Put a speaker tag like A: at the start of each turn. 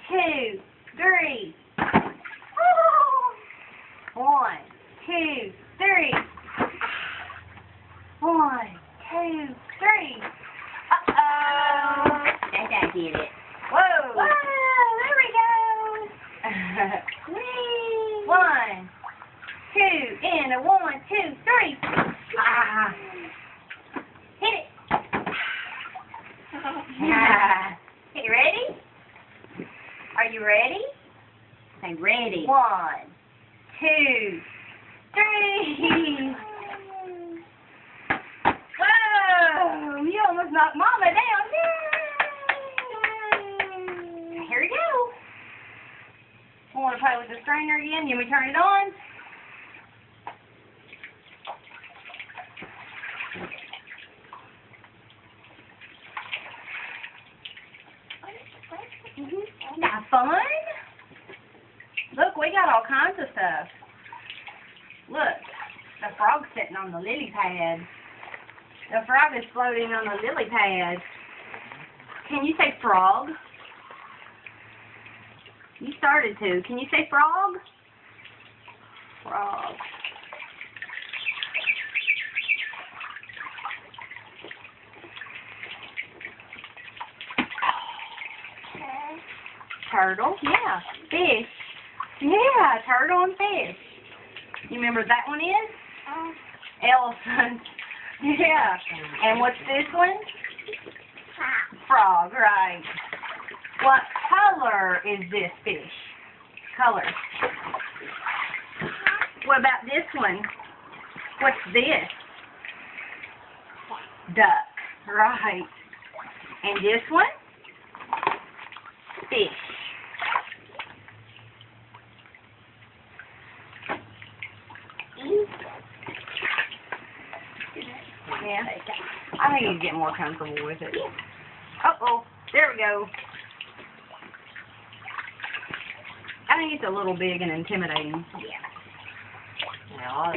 A: two, three. 1, 2, 3. 1, 2, 3. Uh-oh.
B: That did it.
A: Whoa.
B: Whoa, there we go. Whee.
A: 1, 2, and 1, 2, 3. Ah. Hit it. You ready? Are you ready?
B: Say ready.
A: 1, 2, 3. Whoa! You almost knocked Mama down. Yay! Here we go. I want to play with the strainer again. Can we turn it on? Got fun? Look, we got all kinds of stuff. Look, the frog's sitting on the lily pad. The frog is floating on the lily pad. Can you say frog? You started to. Can you say frog? Frog. Turtle, yeah. Fish. Yeah, turtle and fish. You remember what that one is? Elephant. Yeah. And what's this one? Frog, right. What color is this fish? Color. What about this one? What's this? Duck, right. And this one? Fish. Yeah. I think you get more comfortable with it. Uh-oh. There we go. I think it's a little big and intimidating.
B: Yeah. Well,